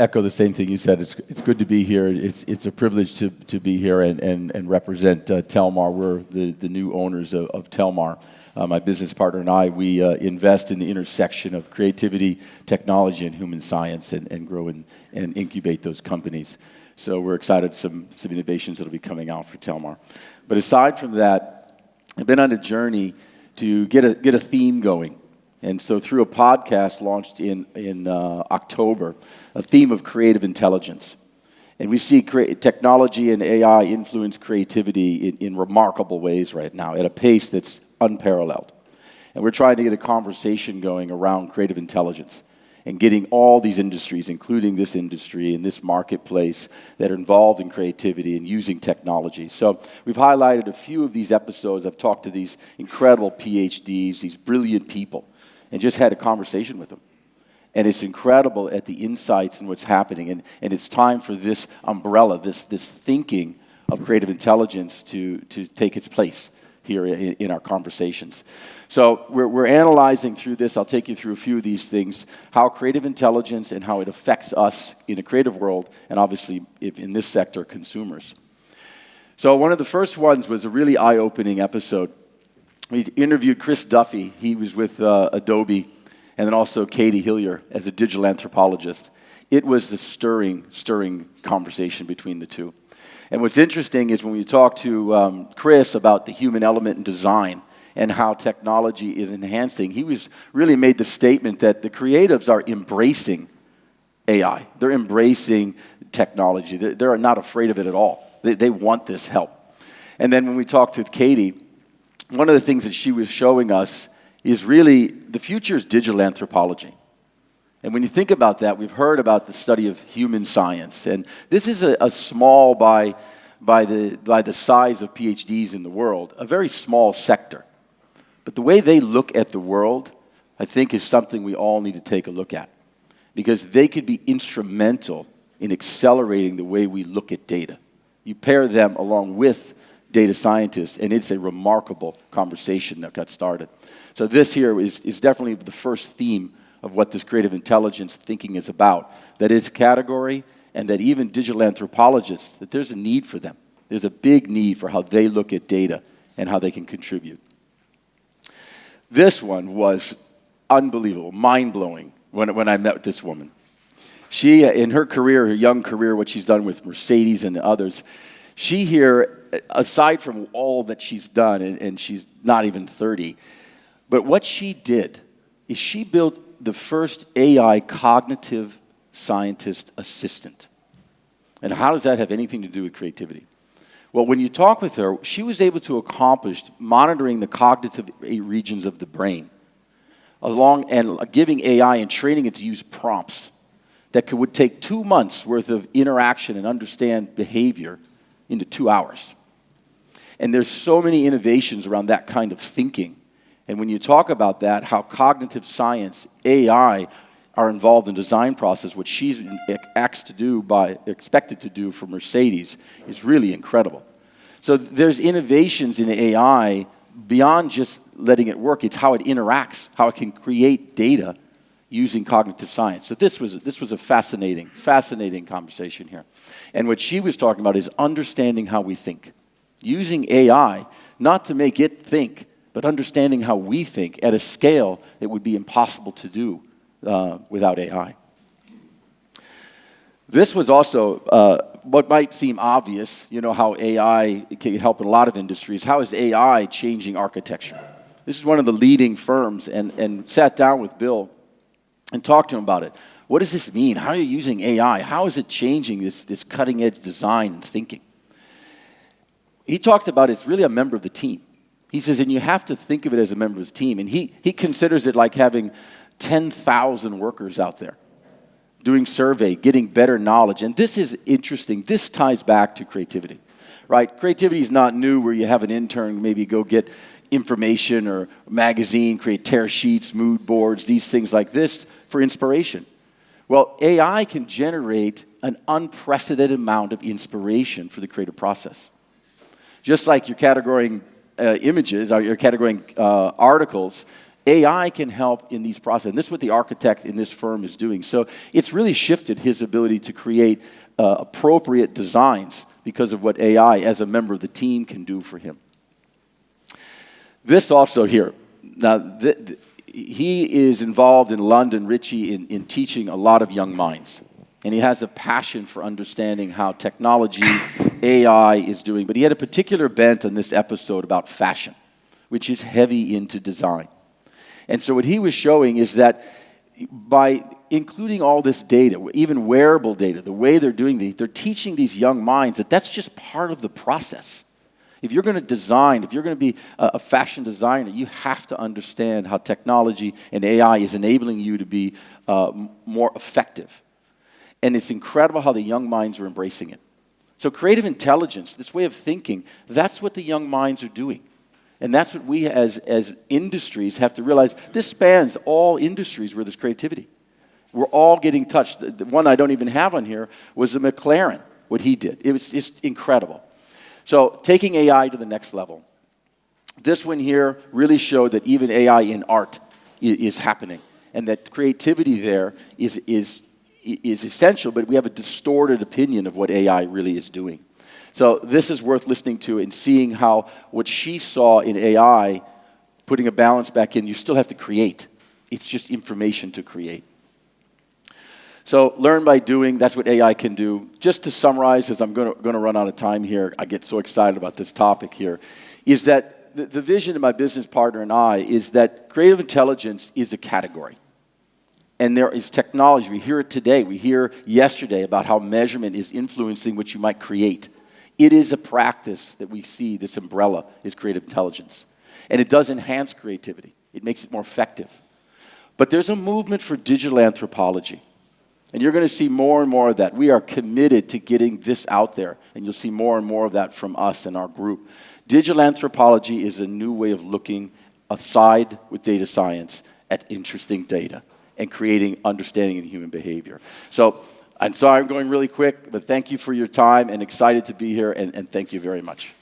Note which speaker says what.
Speaker 1: echo the same thing you said. It's good to be here. It's a privilege to be here and represent Telmar. We're the new owners of Telmar. My business partner and I, we invest in the intersection of creativity, technology, and human science, and grow and incubate those companies. So we're excited some innovations that will be coming out for Telmar. But aside from that, I've been on a journey to get a theme going. And so through a podcast launched in October, a theme of creative intelligence. And we see technology and AI influence creativity in remarkable ways right now at a pace that's unparalleled. And we're trying to get a conversation going around creative intelligence and getting all these industries, including this industry and this marketplace, that are involved in creativity and using technology. So we've highlighted a few of these episodes. I've talked to these incredible PhDs, these brilliant people, and just had a conversation with them. And it's incredible at the insights and what's happening. And it's time for this umbrella, this thinking of creative intelligence to take its place here in our conversations. So we're analyzing through this. I'll take you through a few of these things, how creative intelligence and how it affects us in a creative world, and obviously in this sector, consumers. So one of the first ones was a really eye-opening episode. We interviewed Chris Duffy. He was with Adobe, and then also Katie Hillier as a digital anthropologist. It was a stirring conversation between the two. And what's interesting is when we talk to Chris about the human element in design and how technology is enhancing, he was really made the statement that the creatives are embracing AI. They're embracing technology. They're not afraid of it at all. They want this help. And then when we talked with Katie, one of the things that she was showing us is really the future is digital anthropology. And when you think about that, we've heard about the study of human science. And this is a small, by the size of PhDs in the world, a very small sector. But the way they look at the world, I think, is something we all need to take a look at. Because they could be instrumental in accelerating the way we look at data. You pair them along with data scientists, and it's a remarkable conversation that got started. So this here is definitely the first theme of what this creative intelligence thinking is about, that it's a category, and that even digital anthropologists, that there's a need for them. There's a big need for how they look at data and how they can contribute. This one was unbelievable, mind-blowing when I met with this woman. She, in her career, her young career, what she's done with Mercedes and others, she here, aside from all that she's done, and she's not even 30, but what she did is she built the first AI cognitive scientist assistant. And how does that have anything to do with creativity? Well, when you talk with her, she was able to accomplish monitoring the cognitive regions of the brain, along and giving AI and training it to use prompts that would take 2 months worth of interaction and understand behavior into 2 hours. And there's so many innovations around that kind of thinking. And when you talk about that, how cognitive science, AI, are involved in the design process, what she's expected to do for Mercedes, is really incredible. So there's innovations in AI beyond just letting it work. It's how it interacts, how it can create data using cognitive science. So this was a fascinating conversation here. And what she was talking about is understanding how we think. Using AI, not to make it think, but understanding how we think at a scale that would be impossible to do without AI. This was also what might seem obvious, how AI can help in a lot of industries. How is AI changing architecture? This is one of the leading firms, and sat down with Bill and talked to him about it. What does this mean? How are you using AI? How is it changing this cutting-edge design and thinking? He talked about it's really a member of the team. He says, and you have to think of it as a member of his team. And he considers it like having 10,000 workers out there doing survey, getting better knowledge. And this is interesting. This ties back to creativity, right? Creativity is not new where you have an intern maybe go get information or magazine, create tear sheets, mood boards, these things like this for inspiration. Well, AI can generate an unprecedented amount of inspiration for the creative process. Just like you're categorizing images, or you're categorizing articles, AI can help in these processes. And this is what the architect in this firm is doing. So it's really shifted his ability to create appropriate designs because of what AI, as a member of the team, can do for him. This also here. Now, he is involved in London, Richie, in teaching a lot of young minds. And he has a passion for understanding how technology, AI is doing. But he had a particular bent on this episode about fashion, which is heavy into design. And so what he was showing is that by including all this data, even wearable data, the way they're doing these, they're teaching these young minds that that's just part of the process. If you're going to design, if you're going to be a fashion designer, you have to understand how technology and AI is enabling you to be more effective. And it's incredible how the young minds are embracing it. So creative intelligence, this way of thinking, that's what the young minds are doing. And that's what we as industries have to realize. This spans all industries where there's creativity. We're all getting touched. The one I don't even have on here was the McLaren, what he did. It was just incredible. So taking AI to the next level. This one here really showed that even AI in art is happening. And that creativity there is essential, but we have a distorted opinion of what AI really is doing. So this is worth listening to and seeing how what she saw in AI, putting a balance back in, you still have to create. It's just information to create. So learn by doing, that's what AI can do. Just to summarize, because I'm going to run out of time here, I get so excited about this topic here, is that the vision of my business partner and I is that creative intelligence is a category. And there is technology. We hear it today. We hear yesterday about how measurement is influencing what you might create. It is a practice that we see, this umbrella is creative intelligence. And it does enhance creativity. It makes it more effective. But there's a movement for digital anthropology. And you're going to see more and more of that. We are committed to getting this out there. And you'll see more and more of that from us and our group. Digital anthropology is a new way of looking aside with data science at interesting data and creating understanding in human behavior. So I'm sorry I'm going really quick, but thank you for your time and excited to be here, and thank you very much.